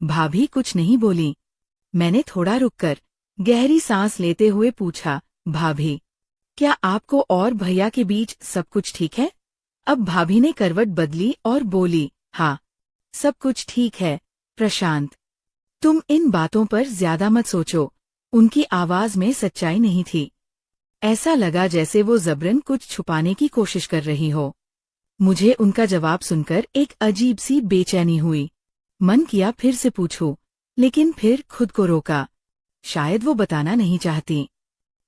[SPEAKER 1] भाभी कुछ नहीं बोली। मैंने थोड़ा रुककर गहरी सांस लेते हुए पूछा, भाभी, क्या आपको और भैया के बीच सब कुछ ठीक है? अब भाभी ने करवट बदली और बोली, हाँ, सब कुछ ठीक है प्रशांत, तुम इन बातों पर ज्यादा मत सोचो। उनकी आवाज में सच्चाई नहीं थी। ऐसा लगा जैसे वो जबरन कुछ छुपाने की कोशिश कर रही हो। मुझे उनका जवाब सुनकर एक अजीब सी बेचैनी हुई। मन किया फिर से पूछूं, लेकिन फिर खुद को रोका। शायद वो बताना नहीं चाहती।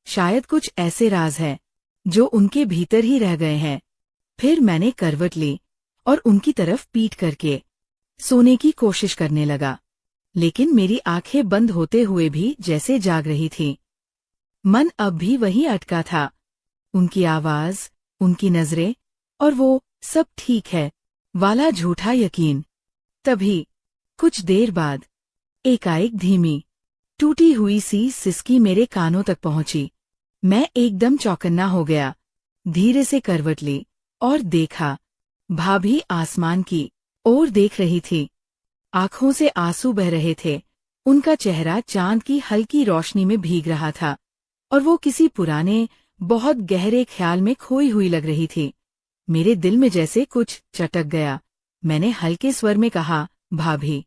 [SPEAKER 1] शायद कुछ ऐसे राज है जो उनके भीतर ही रह गए हैं। फिर मैंने करवट ली और उनकी तरफ पीठ करके सोने की कोशिश करने लगा, लेकिन मेरी आंखें बंद होते हुए भी जैसे जाग रही थी। मन अब भी वहीं अटका था। उनकी आवाज, उनकी नजरें और वो सब ठीक है वाला झूठा यकीन। तभी कुछ देर बाद एकाएक धीमी, टूटी हुई सी सिसकी मेरे कानों तक पहुंची। मैं एकदम चौकन्ना हो गया। धीरे से करवट ली और देखा, भाभी आसमान की ओर देख रही थी। आंखों से आंसू बह रहे थे। उनका चेहरा चांद की हल्की रोशनी में भीग रहा था और वो किसी पुराने, बहुत गहरे ख्याल में खोई हुई लग रही थी। मेरे दिल में जैसे कुछ चटक गया। मैंने हल्के स्वर में कहा, भाभी,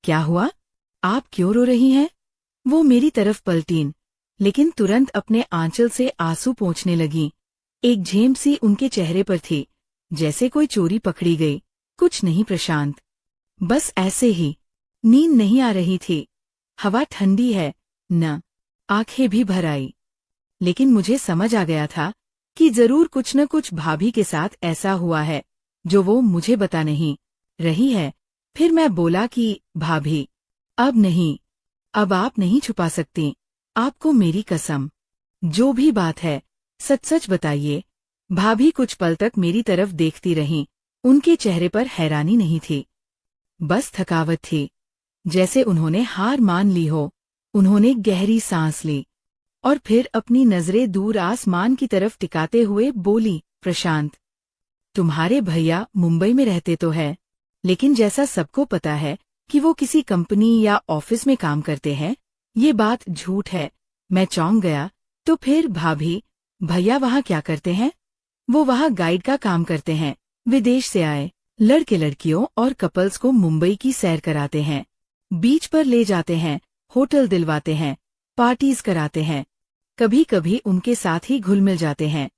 [SPEAKER 1] क्या हुआ? आप क्यों रो रही हैं? वो मेरी तरफ पलटीं, लेकिन तुरंत अपने आंचल से आंसू पोंछने लगीं। एक झेम सी उनके चेहरे पर थी, जैसे कोई चोरी पकड़ी गई। कुछ नहीं प्रशांत, बस ऐसे ही। नींद नहीं आ रही थी। हवा ठंडी है न। आंखें भी भर आई। लेकिन मुझे समझ आ गया था कि जरूर कुछ न कुछ भाभी के साथ ऐसा हुआ है जो वो मुझे बता नहीं रही है। फिर मैं बोला कि भाभी, अब नहीं, अब आप नहीं छुपा सकती। आपको मेरी कसम, जो भी बात है सच सच बताइए। भाभी कुछ पल तक मेरी तरफ देखती रहीं। उनके चेहरे पर हैरानी नहीं थी, बस थकावट थी, जैसे उन्होंने हार मान ली हो। उन्होंने गहरी सांस ली और फिर अपनी नजरें दूर आसमान की तरफ टिकाते हुए बोली, प्रशांत, तुम्हारे भैया मुंबई में रहते तो है, लेकिन जैसा सबको पता है कि वो किसी कंपनी या ऑफिस में काम करते हैं, ये बात झूठ है। मैं चौंक गया। तो फिर भाभी, भैया वहाँ क्या करते हैं? वो वहाँ गाइड का काम करते हैं, विदेश से आए। लड़के लड़कियों और कपल्स को मुंबई की सैर कराते हैं, बीच पर ले जाते हैं, होटल दिलवाते हैं, पार्टीज कराते हैं, कभी कभी उनके साथ ही घुल मिल जाते हैं।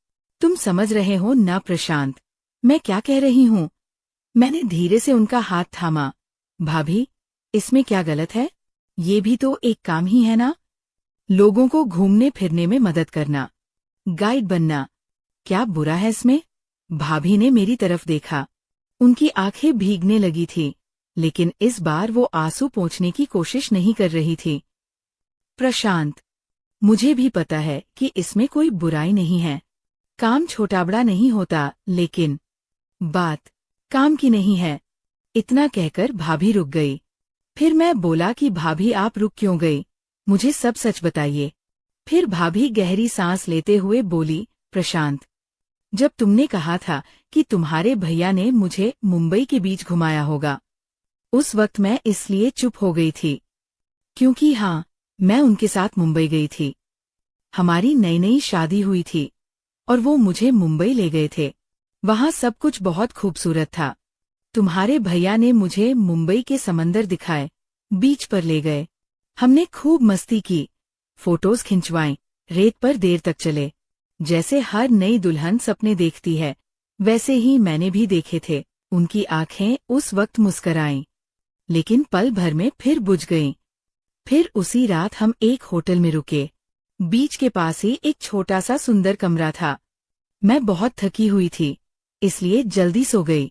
[SPEAKER 1] तुम समझ रहे हो ना प्रशांत, मैं क्या कह रही हूँ? मैंने धीरे से उनका हाथ थामा। भाभी, इसमें क्या गलत है? ये भी तो एक काम ही है ना, लोगों को घूमने फिरने में मदद करना, गाइड बनना। क्या बुरा है इसमें? भाभी ने मेरी तरफ देखा। उनकी आंखें भीगने लगी थी, लेकिन इस बार वो आंसू पोंछने की कोशिश नहीं कर रही थी। प्रशांत, मुझे भी पता है कि इसमें कोई बुराई नहीं है, काम छोटा बड़ा नहीं होता, लेकिन बात काम की नहीं है। इतना कहकर भाभी रुक गई। फिर मैं बोला कि भाभी आप रुक क्यों गई? मुझे सब सच बताइए। फिर भाभी गहरी सांस लेते हुए बोली, प्रशांत, जब तुमने कहा था कि तुम्हारे भैया ने मुझे मुंबई के बीच घुमाया होगा, उस वक्त मैं इसलिए चुप हो गई थी, क्योंकि हाँ, मैं उनके साथ मुंबई गई थी। हमारी नई नई शादी हुई थी और वो मुझे मुंबई ले गए थे। वहाँ सब कुछ बहुत खूबसूरत था। तुम्हारे भैया ने मुझे मुंबई के समंदर दिखाए, बीच पर ले गए, हमने खूब मस्ती की, फोटोज खिंचवाई, रेत पर देर तक चले। जैसे हर नई दुल्हन सपने देखती है, वैसे ही मैंने भी देखे थे। उनकी आंखें उस वक्त मुस्कराईं, लेकिन पल भर में फिर बुझ गईं। फिर उसी रात हम एक होटल में रुके। बीच के पास ही एक छोटा सा सुंदर कमरा था। मैं बहुत थकी हुई थी, इसलिए जल्दी सो गई।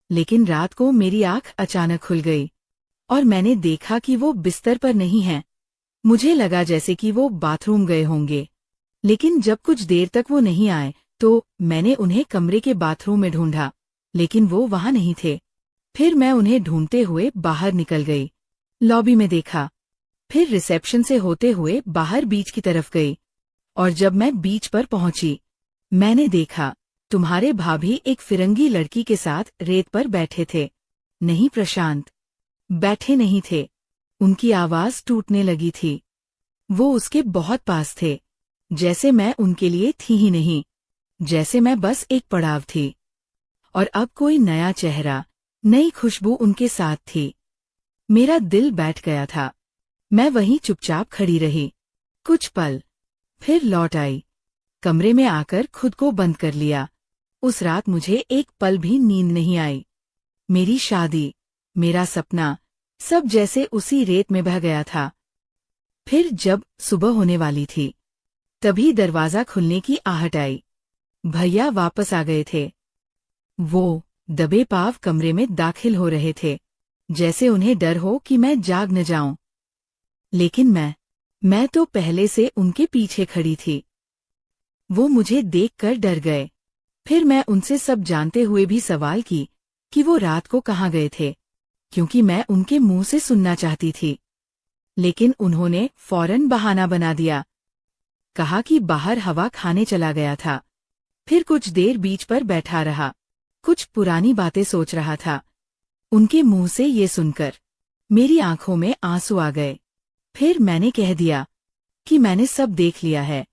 [SPEAKER 1] लेकिन रात को मेरी आंख अचानक खुल गई और मैंने देखा कि वो बिस्तर पर नहीं हैं। मुझे लगा जैसे कि वो बाथरूम गए होंगे, लेकिन जब कुछ देर तक वो नहीं आए तो मैंने उन्हें कमरे के बाथरूम में ढूंढा, लेकिन वो वहां नहीं थे। फिर मैं उन्हें ढूंढते हुए बाहर निकल गई, लॉबी में देखा, फिर रिसेप्शन से होते हुए बाहर बीच की तरफ गई। और जब मैं बीच पर पहुंची, मैंने देखा तुम्हारे भाभी एक फिरंगी लड़की के साथ रेत पर बैठे थे। नहीं प्रशांत, बैठे नहीं थे, उनकी आवाज टूटने लगी थी। वो उसके बहुत पास थे, जैसे मैं उनके लिए थी ही नहीं, जैसे मैं बस एक पड़ाव थी। और अब कोई नया चेहरा, नई खुशबू उनके साथ थी। मेरा दिल बैठ गया था। मैं वहीं चुपचाप खड़ी रही कुछ पल, फिर लौट आई। कमरे में आकर खुद को बंद कर लिया। उस रात मुझे एक पल भी नींद नहीं आई। मेरी शादी, मेरा सपना, सब जैसे उसी रेत में बह गया था। फिर जब सुबह होने वाली थी, तभी दरवाजा खुलने की आहट आई। भैया वापस आ गए थे। वो दबे पांव कमरे में दाखिल हो रहे थे, जैसे उन्हें डर हो कि मैं जाग न जाऊं। लेकिन मैं तो पहले से उनके पीछे खड़ी थी। वो मुझे देखकर डर गए। फिर मैं उनसे सब जानते हुए भी सवाल की कि वो रात को कहाँ गए थे, क्योंकि मैं उनके मुंह से सुनना चाहती थी। लेकिन उन्होंने फौरन बहाना बना दिया, कहा कि बाहर हवा खाने चला गया था। फिर कुछ देर बीच पर बैठा रहा, कुछ पुरानी बातें सोच रहा था। उनके मुंह से ये सुनकर मेरी आंखों में आंसू आ गए। फिर मैंने कह दिया कि मैंने सब देख लिया है।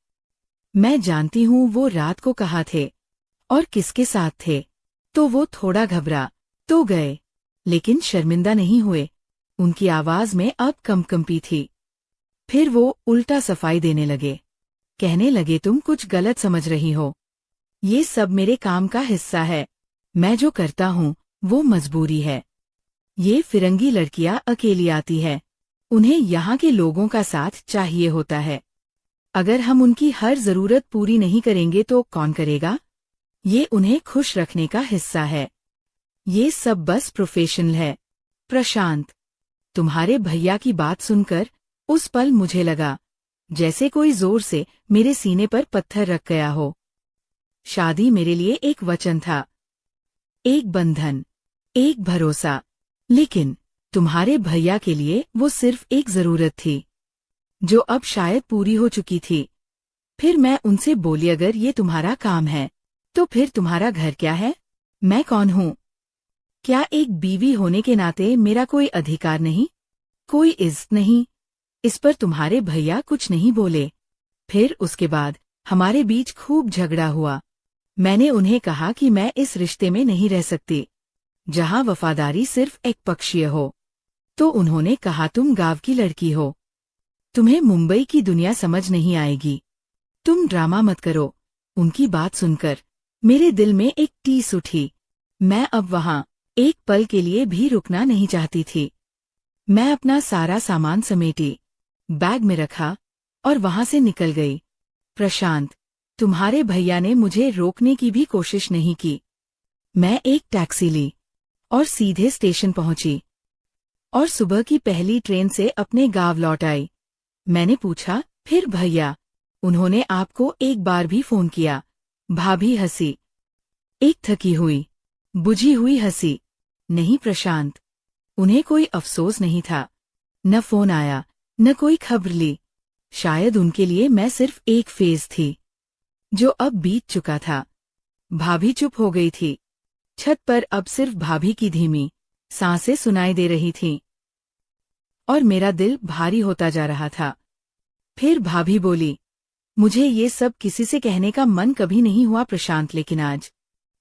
[SPEAKER 1] मैं जानती हूँ वो रात को कहाँ थे और किसके साथ थे। तो वो थोड़ा घबरा तो गए, लेकिन शर्मिंदा नहीं हुए। उनकी आवाज में अब कंपकंपी थी। फिर वो उल्टा सफाई देने लगे, कहने लगे तुम कुछ गलत समझ रही हो। ये सब मेरे काम का हिस्सा है। मैं जो करता हूँ वो मजबूरी है। ये फिरंगी लड़कियां अकेली आती है, उन्हें यहाँ के लोगों का साथ चाहिए होता है। अगर हम उनकी हर जरूरत पूरी नहीं करेंगे तो कौन करेगा? ये उन्हें खुश रखने का हिस्सा है। ये सब बस प्रोफेशनल है। प्रशांत, तुम्हारे भैया की बात सुनकर उस पल मुझे लगा जैसे कोई जोर से मेरे सीने पर पत्थर रख गया हो। शादी मेरे लिए एक वचन था, एक बंधन, एक भरोसा। लेकिन तुम्हारे भैया के लिए वो सिर्फ एक जरूरत थी, जो अब शायद पूरी हो चुकी थी। फिर मैं उनसे बोली, अगर ये तुम्हारा काम है, तो फिर तुम्हारा घर क्या है? मैं कौन हूँ? क्या एक बीवी होने के नाते मेरा कोई अधिकार नहीं, कोई इज्जत नहीं? इस पर तुम्हारे भैया कुछ नहीं बोले। फिर उसके बाद हमारे बीच खूब झगड़ा हुआ। मैंने उन्हें कहा कि मैं इस रिश्ते में नहीं रह सकती। जहाँ वफादारी सिर्फ एक पक्षीय हो। तो उन्होंने कहा, तुम गांव की लड़की हो, तुम्हें मुंबई की दुनिया समझ नहीं आएगी, तुम ड्रामा मत करो। उनकी बात सुनकर मेरे दिल में एक टीस उठी। मैं अब वहां एक पल के लिए भी रुकना नहीं चाहती थी। मैं अपना सारा सामान समेटी, बैग में रखा और वहां से निकल गई। प्रशांत, तुम्हारे भैया ने मुझे रोकने की भी कोशिश नहीं की। मैं एक टैक्सी ली और सीधे स्टेशन पहुंची और सुबह की पहली ट्रेन से अपने गांव लौट आई। मैंने पूछा, फिर भैया, उन्होंने आपको एक बार भी फोन किया? भाभी हंसी, एक थकी हुई, बुझी हुई हंसी। नहीं प्रशांत, उन्हें कोई अफसोस नहीं था। न फोन आया, न कोई खबर ली। शायद उनके लिए मैं सिर्फ एक फेज थी, जो अब बीत चुका था। भाभी चुप हो गई थी। छत पर अब सिर्फ भाभी की धीमी सांसें सुनाई दे रही थीं और मेरा दिल भारी होता जा रहा था। फिर भाभी बोली, मुझे ये सब किसी से कहने का मन कभी नहीं हुआ प्रशांत, लेकिन आज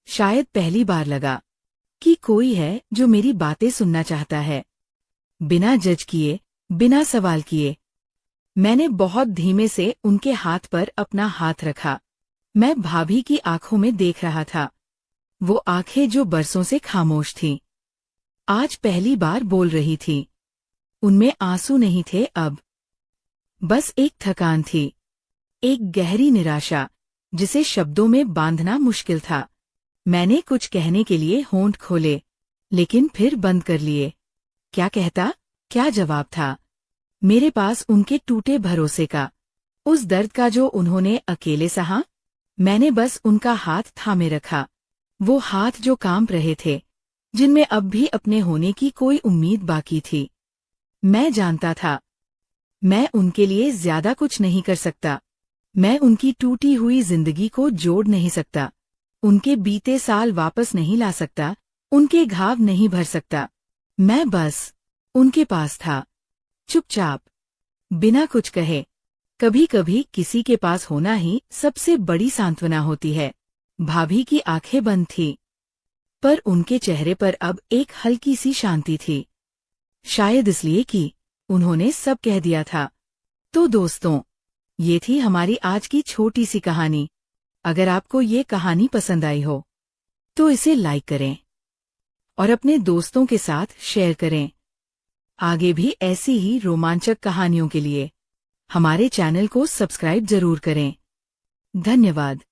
[SPEAKER 1] शायद पहली बार लगा कि कोई है जो मेरी बातें सुनना चाहता है, बिना जज किए, बिना सवाल किए। मैंने बहुत धीमे से उनके हाथ पर अपना हाथ रखा। मैं भाभी की आंखों में देख रहा था, वो आंखें जो बरसों से खामोश थीं, आज पहली बार बोल रही थी। उनमें आंसू नहीं थे अब, बस एक थकान थी, एक गहरी निराशा जिसे शब्दों में बांधना मुश्किल था। मैंने कुछ कहने के लिए होंठ खोले, लेकिन फिर बंद कर लिए। क्या कहता, क्या जवाब था मेरे पास उनके टूटे भरोसे का, उस दर्द का जो उन्होंने अकेले सहा? मैंने बस उनका हाथ थामे रखा, वो हाथ जो कांप रहे थे, जिनमें अब भी अपने होने की कोई उम्मीद बाकी थी। मैं जानता था, मैं उनके लिए ज्यादा कुछ नहीं कर सकता। मैं उनकी टूटी हुई जिंदगी को जोड़ नहीं सकता, उनके बीते साल वापस नहीं ला सकता, उनके घाव नहीं भर सकता। मैं बस उनके पास था, चुपचाप, बिना कुछ कहे। कभी कभी किसी के पास होना ही सबसे बड़ी सांत्वना होती है। भाभी की आंखें बंद थी, पर उनके चेहरे पर अब एक हल्की सी शांति थी। शायद इसलिए कि उन्होंने सब कह दिया था। तो दोस्तों, ये थी हमारी आज की छोटी सी कहानी। अगर आपको ये कहानी पसंद आई हो तो इसे लाइक करें और अपने दोस्तों के साथ शेयर करें। आगे भी ऐसी ही रोमांचक कहानियों के लिए हमारे चैनल को सब्सक्राइब जरूर करें। धन्यवाद।